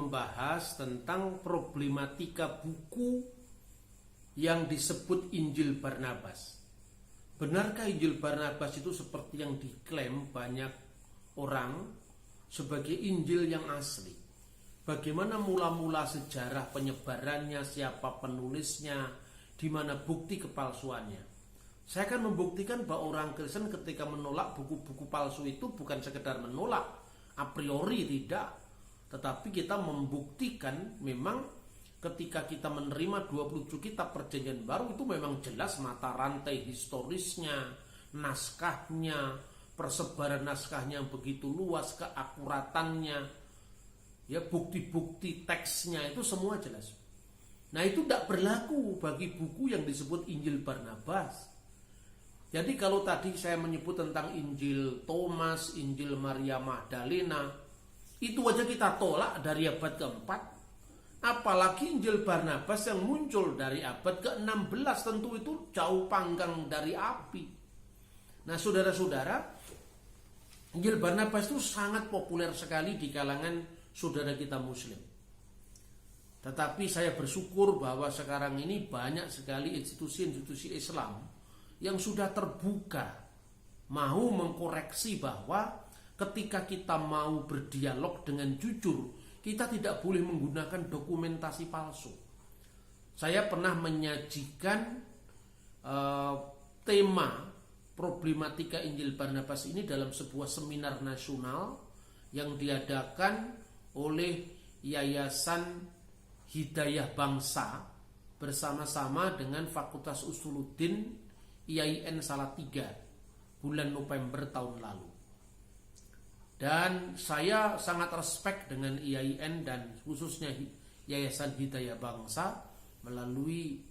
membahas tentang problematika buku yang disebut Injil Barnabas. Benarkah Injil Barnabas itu seperti yang diklaim banyak orang sebagai Injil yang asli? Bagaimana mula-mula sejarah penyebarannya, siapa penulisnya, di mana bukti kepalsuannya? Saya akan membuktikan bahwa orang Kristen ketika menolak buku-buku palsu itu bukan sekedar menolak a priori, tidak, tetapi kita membuktikan memang ketika kita menerima 27 kitab perjanjian baru itu memang jelas mata rantai historisnya, naskahnya, persebaran naskahnya yang begitu luas, keakuratannya, ya, bukti-bukti teksnya itu semua jelas. Nah, itu tidak berlaku bagi buku yang disebut Injil Barnabas. Jadi kalau tadi saya menyebut tentang Injil Thomas, Injil Maria Magdalena, itu aja kita tolak dari abad keempat. Apalagi Injil Barnabas yang muncul dari abad ke-16, tentu itu jauh panggang dari api. Nah, saudara-saudara, Injil Barnabas itu sangat populer sekali di kalangan saudara kita Muslim. Tetapi saya bersyukur bahwa sekarang ini banyak sekali institusi-institusi Islam yang sudah terbuka, mau mengkoreksi bahwa ketika kita mau berdialog dengan jujur, kita tidak boleh menggunakan dokumentasi palsu. Saya pernah menyajikan tema problematika Injil Barnabas ini dalam sebuah seminar nasional yang diadakan oleh Yayasan Hidayah Bangsa bersama-sama dengan Fakultas Usuluddin IAIN Salatiga bulan November tahun lalu. Dan saya sangat respect dengan IAIN dan khususnya Yayasan Hidayah Bangsa melalui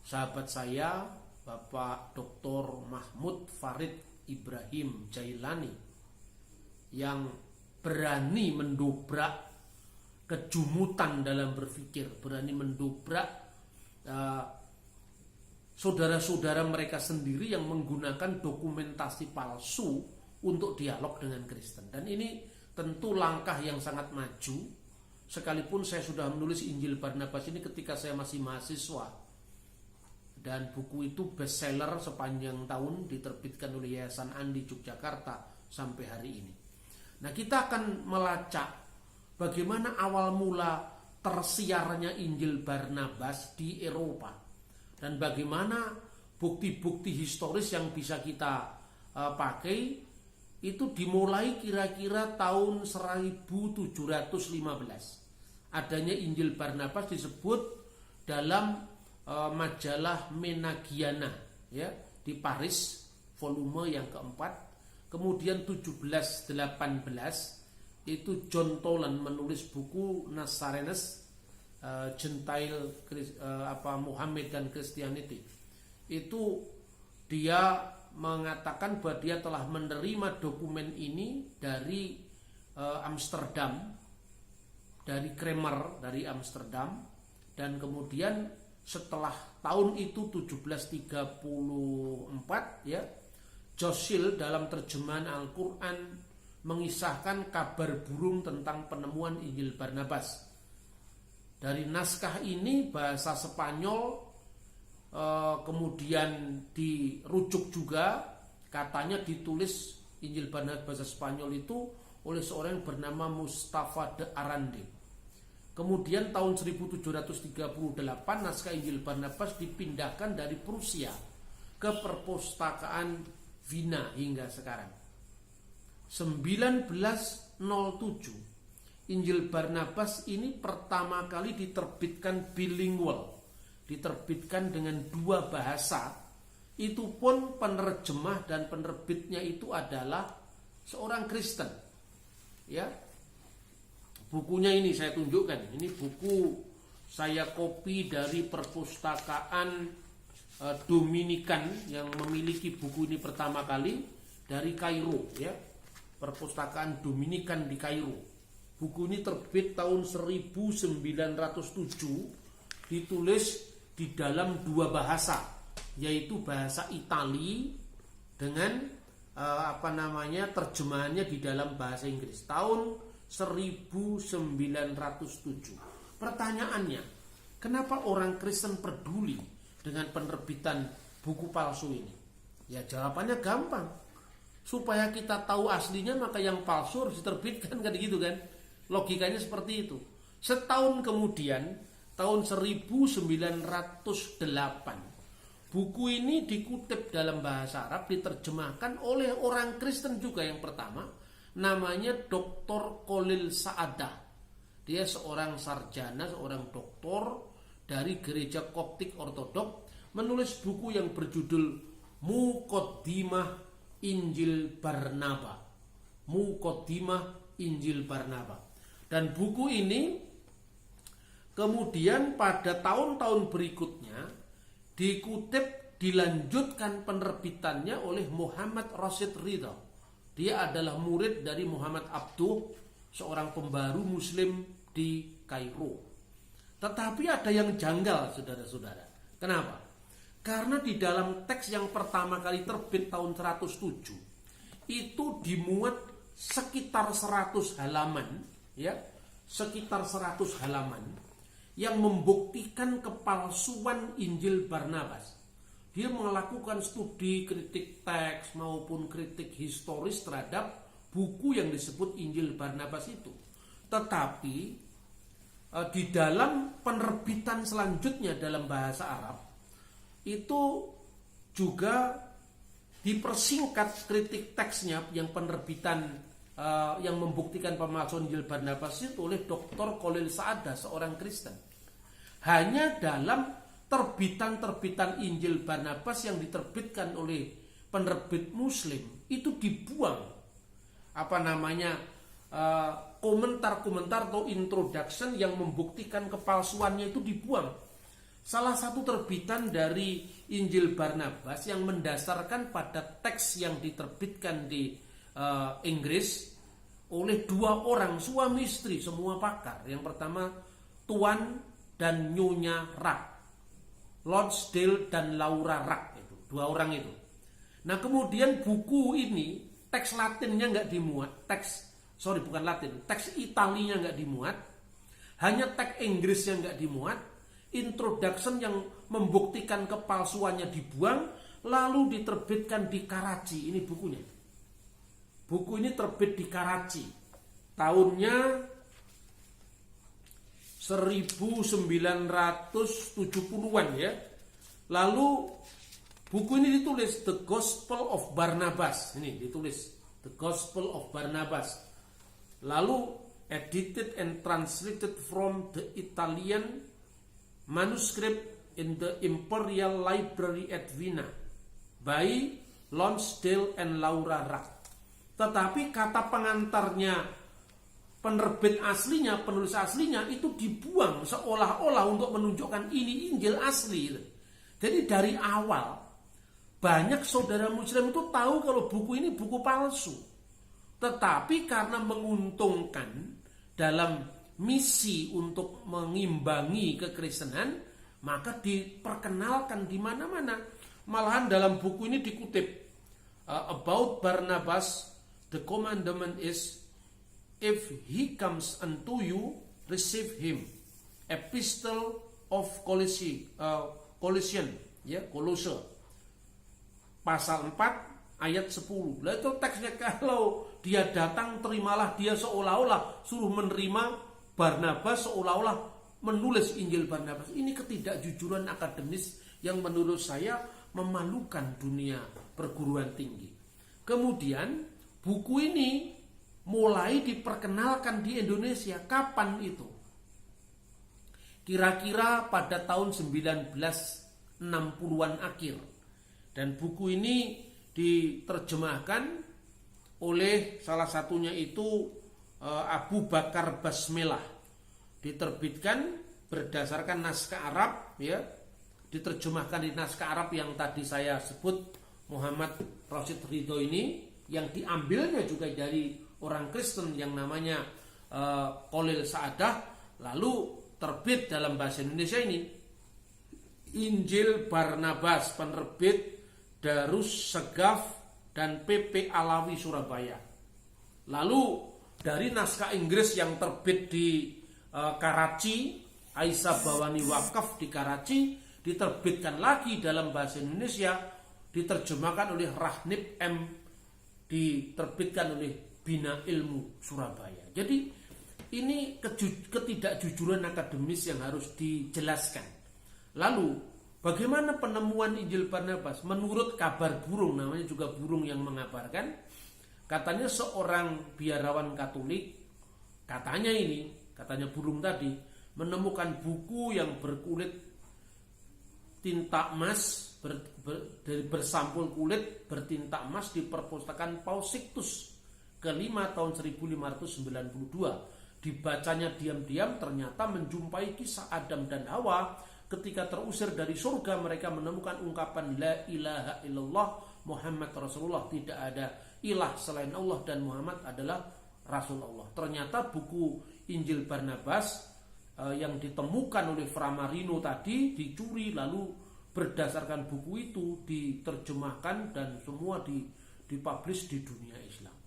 sahabat saya Bapak Dr. Mahmud Farid Ibrahim Jailani yang berani mendobrak kejumutan dalam berpikir, berani mendobrak saudara-saudara mereka sendiri yang menggunakan dokumentasi palsu untuk dialog dengan Kristen. Dan ini tentu langkah yang sangat maju. Sekalipun saya sudah menulis Injil Barnabas ini ketika saya masih mahasiswa, dan buku itu bestseller sepanjang tahun, diterbitkan oleh Yayasan Andi Yogyakarta sampai hari ini. Nah, kita akan melacak bagaimana awal mula tersiarnya Injil Barnabas di Eropa, dan bagaimana bukti-bukti historis yang bisa kita pakai itu dimulai kira-kira tahun 1715. Adanya Injil Barnabas disebut dalam majalah Menagiana, ya, di Paris, volume yang keempat. Kemudian 1718 itu John Toland menulis buku Nazarenes, Gentile, Muhammad dan Christianity. Itu dia mengatakan bahwa dia telah menerima dokumen ini dari Amsterdam, dari Kramer dari Amsterdam, dan kemudian setelah tahun itu 1734, ya, Josil dalam terjemahan Al-Quran mengisahkan kabar burung tentang penemuan Injil Barnabas. Dari naskah ini bahasa Spanyol kemudian dirujuk juga, katanya ditulis Injil Barnabas bahasa Spanyol itu oleh seorang yang bernama Mustafa de Arande. Kemudian tahun 1738 naskah Injil Barnabas dipindahkan dari Prusia ke perpustakaan Wina hingga sekarang. 1907 Injil Barnabas ini pertama kali diterbitkan bilingual, diterbitkan dengan dua bahasa. Itu pun penerjemah dan penerbitnya itu adalah seorang Kristen, ya. Bukunya ini saya tunjukkan. Ini buku saya copy dari perpustakaan Dominikan yang memiliki buku ini pertama kali dari Kairo, ya. Perpustakaan Dominikan di Kairo. Buku ini terbit tahun 1907, ditulis di dalam dua bahasa, yaitu bahasa Itali dengan terjemahannya di dalam bahasa Inggris. Tahun 1907. Pertanyaannya, kenapa orang Kristen peduli dengan penerbitan buku palsu ini? Ya jawabannya gampang. Supaya kita tahu aslinya, maka yang palsu harus diterbitkan, kan gitu kan? Logikanya seperti itu. Setahun kemudian, tahun 1908, buku ini dikutip dalam bahasa Arab, diterjemahkan oleh orang Kristen juga yang pertama, namanya Dr. Khalil Sa'adah. Dia seorang sarjana, seorang doktor dari gereja Koptik Ortodok, menulis buku yang berjudul Muqaddimah Injil Barnaba. Muqaddimah Injil Barnaba. Dan buku ini kemudian pada tahun-tahun berikutnya dikutip, dilanjutkan penerbitannya oleh Muhammad Rashid Ridha. Dia adalah murid dari Muhammad Abduh, seorang pembaru muslim di Kairo. Tetapi ada yang janggal, saudara-saudara. Kenapa? Karena di dalam teks yang pertama kali terbit tahun 107 itu dimuat sekitar 100 halaman, ya, sekitar 100 halaman yang membuktikan kepalsuan Injil Barnabas. Dia melakukan studi kritik teks maupun kritik historis terhadap buku yang disebut Injil Barnabas itu. Tetapi di dalam penerbitan selanjutnya dalam bahasa Arab itu juga dipersingkat kritik teksnya yang penerbitan yang membuktikan pemalsuan Injil Barnabas itu oleh Dr. Khalil Sa'adah, seorang Kristen. Hanya dalam terbitan-terbitan Injil Barnabas yang diterbitkan oleh penerbit Muslim itu dibuang komentar-komentar atau introduction yang membuktikan kepalsuannya itu dibuang. Salah satu terbitan dari Injil Barnabas yang mendasarkan pada teks yang diterbitkan di Inggris oleh dua orang suami istri, semua pakar. Yang pertama Tuan dan Nyonya Rack, Lonsdale dan Laura Rack, itu dua orang itu. Nah kemudian buku ini teks Latinnya nggak dimuat, teks Italinya nggak dimuat, hanya teks Inggrisnya nggak dimuat. Introduction yang membuktikan kepalsuannya dibuang, lalu diterbitkan di Karachi. Ini bukunya. Buku ini terbit di Karachi. Tahunnya 1970-an ya. Lalu buku ini ditulis The Gospel of Barnabas. Ini ditulis The Gospel of Barnabas. Lalu edited and translated from the Italian manuscript in the Imperial Library at Vienna by Lonsdale and Laura Rack. Tetapi kata pengantarnya, penerbit aslinya, penulis aslinya itu dibuang seolah-olah untuk menunjukkan ini Injil asli. Jadi dari awal banyak saudara Muslim itu tahu kalau buku ini buku palsu. Tetapi karena menguntungkan dalam misi untuk mengimbangi kekristenan, maka diperkenalkan di mana-mana. Malahan dalam buku ini dikutip about Barnabas, the commandment is, if he comes unto you, receive him. Epistle of Colossian, ya, Kolose, pasal 4 ayat 10. Lah itu teksnya, kalau dia datang terimalah dia, seolah-olah suruh menerima Barnabas, seolah-olah menulis Injil Barnabas. Ini ketidakjujuran akademis yang menurut saya memalukan dunia perguruan tinggi. Kemudian buku ini mulai diperkenalkan di Indonesia. Kapan itu? Kira-kira pada tahun 1960-an akhir. Dan buku ini diterjemahkan oleh salah satunya itu Abu Bakar Basmelah, diterbitkan berdasarkan naskah Arab, ya, diterjemahkan di naskah Arab yang tadi saya sebut Muhammad Rashid Ridha ini, yang diambilnya juga dari orang Kristen yang namanya Khalil Sa'adah, lalu terbit dalam bahasa Indonesia ini Injil Barnabas, penerbit Darus Segaf dan PP Alawi Surabaya. Lalu dari naskah Inggris yang terbit di Karachi, Aisyah Bawani Wakaf di Karachi, diterbitkan lagi dalam bahasa Indonesia, diterjemahkan oleh Rahnib M, diterbitkan oleh Bina Ilmu Surabaya. Jadi ini ketidakjujuran akademis yang harus dijelaskan. Lalu bagaimana penemuan Injil Barnabas? Menurut kabar burung, namanya juga burung yang mengabarkan, katanya seorang biarawan Katolik, katanya burung tadi, menemukan buku yang berkulit tinta emas, bersampul kulit bertinta emas di perpustakaan Paus Sixtus ke-5 tahun 1592. Dibacanya diam-diam, ternyata menjumpai kisah Adam dan Hawa. Ketika terusir dari surga, mereka menemukan ungkapan La ilaha illallah Muhammad Rasulullah. Tidak ada ilah selain Allah dan Muhammad adalah Rasulullah. Ternyata buku Injil Barnabas yang ditemukan oleh Fra Marino tadi dicuri, lalu berdasarkan buku itu diterjemahkan dan semua dipublish di dunia Islam.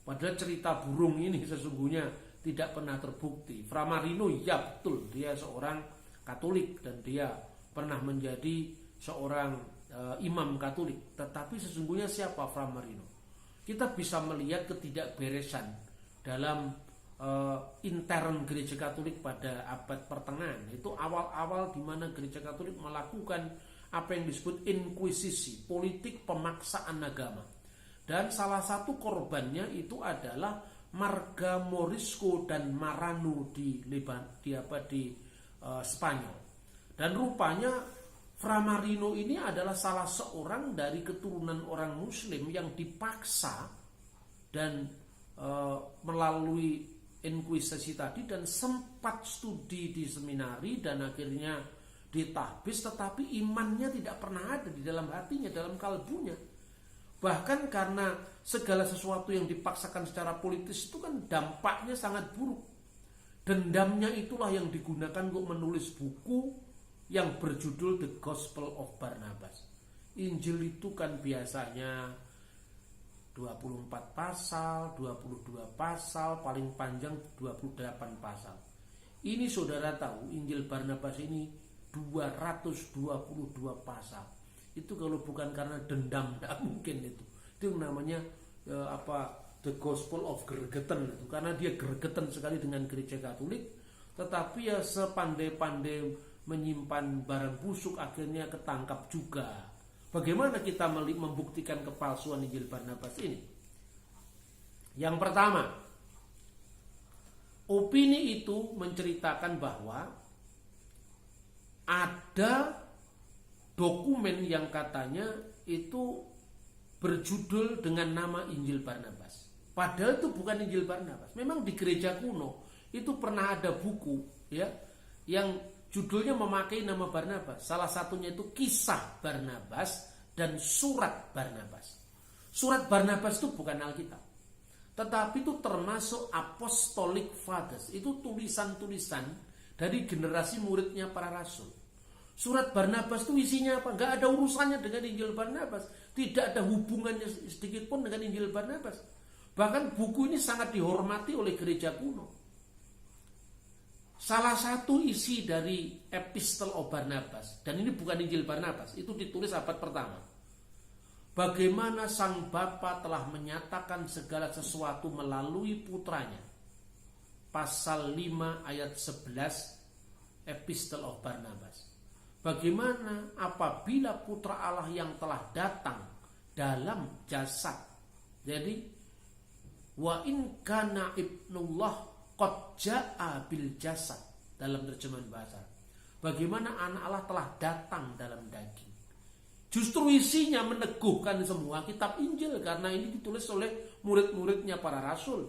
Padahal cerita burung ini sesungguhnya tidak pernah terbukti. Fra Marino, ya betul, dia seorang Katolik dan dia pernah menjadi seorang imam Katolik. Tetapi sesungguhnya siapa Fra Marino? Kita bisa melihat ketidakberesan dalam intern gereja Katolik pada abad pertengahan. Itu awal-awal di mana gereja Katolik melakukan apa yang disebut inkuisisi, politik pemaksaan agama. Dan salah satu korbannya itu adalah Marga Morisco dan Marano di Spanyol. Dan rupanya Fra Marino ini adalah salah seorang dari keturunan orang Muslim yang dipaksa dan melalui inkuisisi tadi, dan sempat studi di seminari dan akhirnya ditahbis, tetapi imannya tidak pernah ada di dalam hatinya, dalam kalbunya. Bahkan karena segala sesuatu yang dipaksakan secara politis itu kan dampaknya sangat buruk. Dendamnya itulah yang digunakan untuk menulis buku yang berjudul The Gospel of Barnabas. Injil itu kan biasanya 24 pasal, 22 pasal, paling panjang 28 pasal. Ini saudara tahu, Injil Barnabas ini 222 pasal. Itu kalau bukan karena dendam, tidak mungkin itu. Itu namanya The Gospel of Gregetan itu, karena dia gregetan sekali dengan gereja Katolik. Tetapi ya sepandai-pandai menyimpan barang busuk akhirnya ketangkap juga. Bagaimana kita membuktikan kepalsuan Injil Barnabas ini? Yang pertama, opini itu menceritakan bahwa ada dokumen yang katanya itu berjudul dengan nama Injil Barnabas. Padahal itu bukan Injil Barnabas. Memang di gereja kuno itu pernah ada buku ya yang judulnya memakai nama Barnabas. Salah satunya itu Kisah Barnabas dan Surat Barnabas. Surat Barnabas itu bukan Alkitab, tetapi itu termasuk Apostolic Fathers. Itu tulisan-tulisan dari generasi muridnya para rasul. Surat Barnabas itu isinya apa? Gak ada urusannya dengan Injil Barnabas. Tidak ada hubungannya sedikit pun dengan Injil Barnabas. Bahkan buku ini sangat dihormati oleh gereja kuno. Salah satu isi dari Epistle of Barnabas, dan ini bukan Injil Barnabas, itu ditulis abad pertama. Bagaimana sang Bapa telah menyatakan segala sesuatu melalui putranya. Pasal 5 ayat 11 Epistle of Barnabas. Bagaimana apabila putra Allah yang telah datang dalam jasad. Jadi wa in kana ibnullah qad jaa bil jasad dalam terjemahan bahasa. Bagaimana anak Allah telah datang dalam daging. Justru isinya meneguhkan semua kitab Injil karena ini ditulis oleh murid-muridnya para rasul.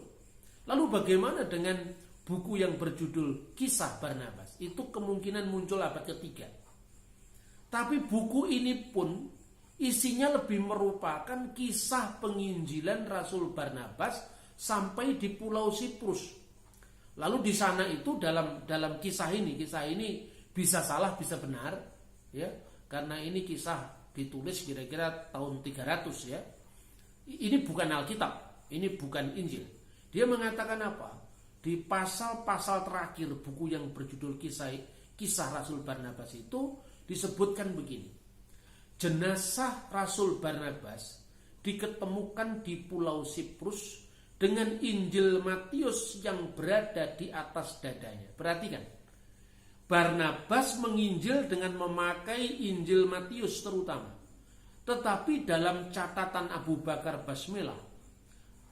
Lalu bagaimana dengan buku yang berjudul Kisah Barnabas? Itu kemungkinan muncul abad ketiga. Tapi buku ini pun isinya lebih merupakan kisah penginjilan Rasul Barnabas sampai di Pulau Siprus. Lalu di sana itu dalam kisah ini bisa salah bisa benar, ya, karena ini kisah ditulis kira-kira tahun 300 ya. Ini bukan Alkitab, ini bukan Injil. Dia mengatakan apa? Di pasal-pasal terakhir buku yang berjudul Kisah Rasul Barnabas itu disebutkan begini. Jenazah Rasul Barnabas diketemukan di Pulau Siprus dengan Injil Matius yang berada di atas dadanya. Perhatikan, Barnabas menginjil dengan memakai Injil Matius terutama. Tetapi dalam catatan Abu Bakar Basmelah,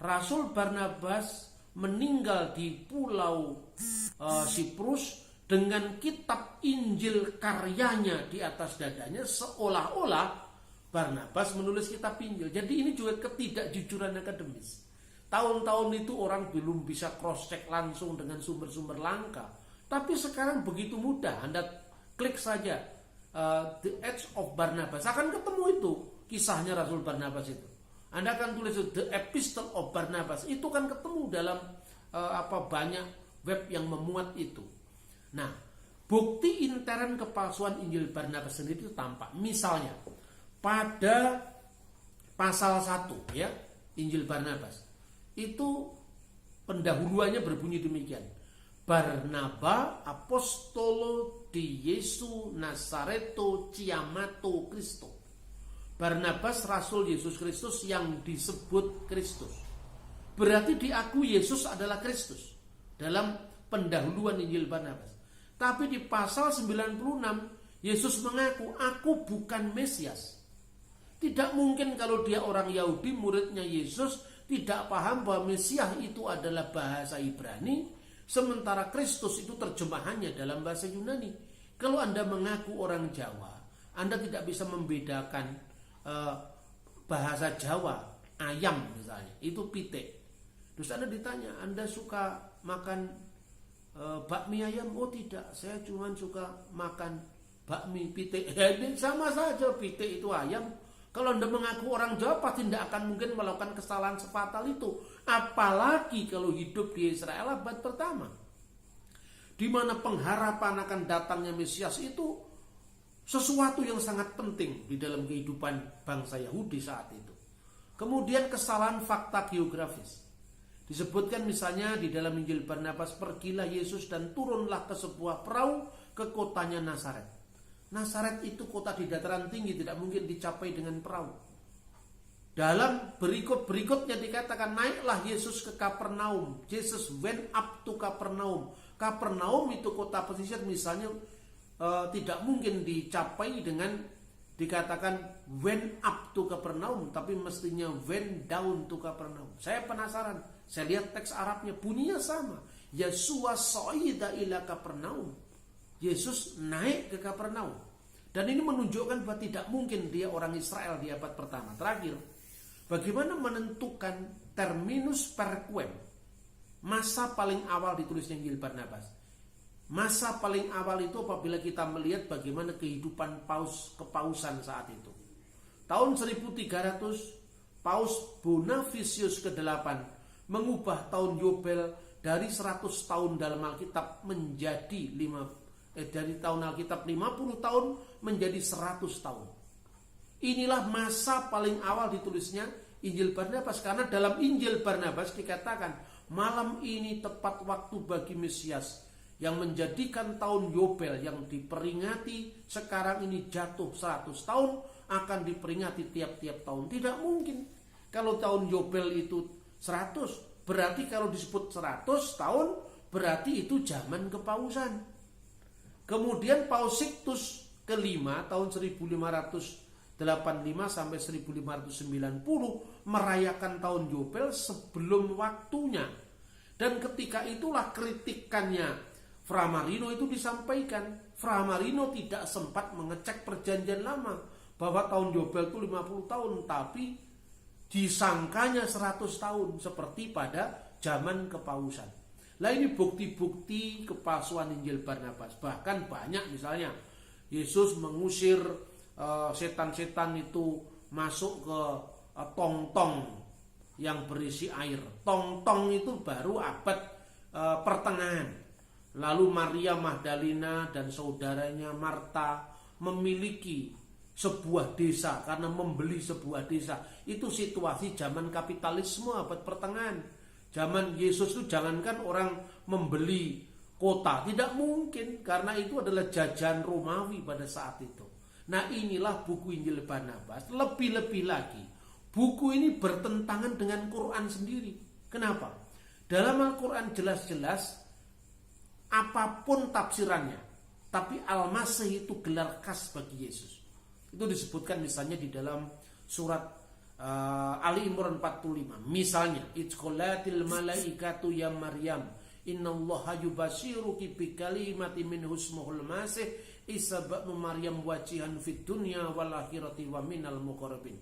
Rasul Barnabas meninggal di Pulau Siprus dengan kitab Injil karyanya di atas dadanya, seolah-olah Barnabas menulis kitab Injil. Jadi ini juga ketidakjujuran akademis. Tahun-tahun itu orang belum bisa cross check langsung dengan sumber-sumber langka. Tapi sekarang begitu mudah, Anda klik saja The Acts of Barnabas, akan ketemu itu kisahnya Rasul Barnabas itu. Anda akan tulis The Epistle of Barnabas, itu kan ketemu dalam banyak web yang memuat itu. Nah, bukti intern kepalsuan Injil Barnabas sendiri itu tampak. Misalnya pada pasal 1 ya, Injil Barnabas itu pendahuluannya berbunyi demikian. Barnaba apostolo di Yesu Nazareto chiamato Cristo. Barnabas rasul Yesus Kristus yang disebut Kristus. Berarti diakui Yesus adalah Kristus dalam pendahuluan Injil Barnabas. Tapi di pasal 96 Yesus mengaku, aku bukan Mesias. Tidak mungkin kalau dia orang Yahudi, muridnya Yesus, tidak paham bahwa Mesias itu adalah bahasa Ibrani, sementara Kristus itu terjemahannya dalam bahasa Yunani. Kalau Anda mengaku orang Jawa, Anda tidak bisa membedakan bahasa Jawa, ayam misalnya, itu pitik. Terus Anda ditanya, Anda suka makan bakmi ayam? Oh tidak, saya cuma suka makan bakmi pitik. Sama saja, pitik itu ayam. Kalau Anda mengaku orang Jawa, pasti tidak akan mungkin melakukan kesalahan sefatal itu. Apalagi kalau hidup di Israel abad pertama, di mana pengharapan akan datangnya Mesias itu sesuatu yang sangat penting di dalam kehidupan bangsa Yahudi saat itu. Kemudian kesalahan fakta geografis. Disebutkan misalnya di dalam Injil Barnabas, pergilah Yesus dan turunlah ke sebuah perahu ke kotanya Nazaret. Nazaret itu kota di dataran tinggi, tidak mungkin dicapai dengan perahu. Dalam berikutnya dikatakan, naiklah Yesus ke Kapernaum. Jesus went up to Kapernaum. Kapernaum itu kota pesisir misalnya, tidak mungkin dicapai dengan dikatakan went up to Kapernaum, tapi mestinya went down to Kapernaum. Saya penasaran, saya lihat teks Arabnya bunyinya sama. Yesua so'ida ila Kapernaum. Yesus naik ke Kapernaum. Dan ini menunjukkan bahwa tidak mungkin dia orang Israel di abad pertama. Terakhir, bagaimana menentukan terminus per quem? Masa paling awal ditulisnya Injil Barnabas. Masa paling awal itu apabila kita melihat bagaimana kehidupan kepausan saat itu. Tahun 1300, Paus Bonifacius ke-8 mengubah tahun Yobel dari 100 tahun dalam Alkitab menjadi dari tahun Alkitab 50 tahun menjadi 100 tahun. Inilah masa paling awal ditulisnya Injil Barnabas, karena dalam Injil Barnabas dikatakan malam ini tepat waktu bagi Mesias yang menjadikan tahun Yobel yang diperingati sekarang ini jatuh 100 tahun akan diperingati tiap-tiap tahun. Tidak mungkin. Kalau tahun Yobel itu 100, berarti kalau disebut 100 tahun berarti itu zaman kepausan. Kemudian Paus Sixtus ke-5 tahun 1585 sampai 1590 merayakan tahun Yobel sebelum waktunya. Dan ketika itulah kritikannya Fra Marino itu disampaikan. Fra Marino tidak sempat mengecek perjanjian lama bahwa tahun Yobel itu 50 tahun, tapi disangkanya 100 tahun seperti pada zaman kepausan. Nah, ini bukti-bukti kepalsuan Injil Barnabas. Bahkan banyak, misalnya Yesus mengusir setan-setan itu masuk ke tong-tong yang berisi air. Tong-tong itu baru abad pertengahan. Lalu Maria Magdalena dan saudaranya Marta memiliki sebuah desa karena membeli sebuah desa. Itu situasi zaman kapitalisme abad pertengahan. Zaman Yesus itu jangankan orang membeli kota, tidak mungkin, karena itu adalah jajahan Romawi pada saat itu. Nah, inilah buku Injil Barnabas. Lebih-lebih lagi, buku ini bertentangan dengan Quran sendiri. Kenapa? Dalam Al-Quran jelas-jelas apapun tafsirannya, tapi Al-Masih itu gelar khas bagi Yesus. Itu disebutkan misalnya di dalam surat Ali Imran 45. Misalnya, Idzqalatil malaikatu ya Maryam, innallaha yubasyiruki bikalimati minhu ismuhul Masih Isa ibnu Maryam wajihan fid dunya wal akhirati wa minal muqarrabin.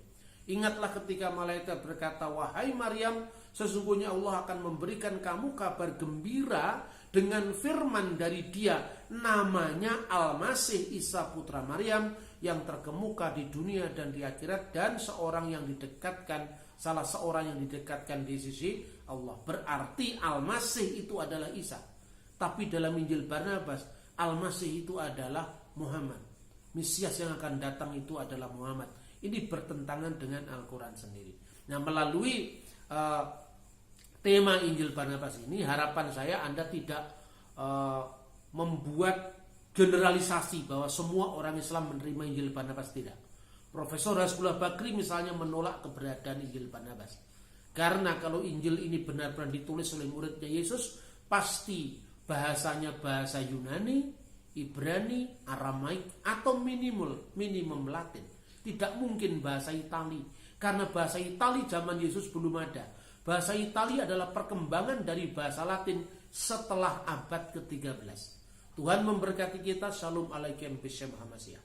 Ingatlah ketika malaikat berkata, wahai Maryam, sesungguhnya Allah akan memberikan kamu kabar gembira dengan firman dari Dia, namanya Al-Masih Isa putra Maryam, yang terkemuka di dunia dan di akhirat, dan seorang yang didekatkan, salah seorang yang didekatkan di sisi Allah. Berarti Al-Masih itu adalah Isa. Tapi dalam Injil Barnabas, Al-Masih itu adalah Muhammad. Mesias yang akan datang itu adalah Muhammad. Ini bertentangan dengan Al-Quran sendiri. Nah, melalui tema Injil Barnabas ini, harapan saya Anda tidak membuat generalisasi bahwa semua orang Islam menerima Injil Barnabas. Tidak. Profesor Hasbullah Bakri misalnya menolak keberadaan Injil Barnabas, karena kalau Injil ini benar-benar ditulis oleh muridnya Yesus, pasti bahasanya bahasa Yunani, Ibrani, Aramaik, atau minimum Latin. Tidak mungkin bahasa Itali, karena bahasa Itali zaman Yesus belum ada. Bahasa Itali adalah perkembangan dari bahasa Latin setelah abad ke-13. Tuhan memberkati kita. Shalom alaikum bishem hamasia.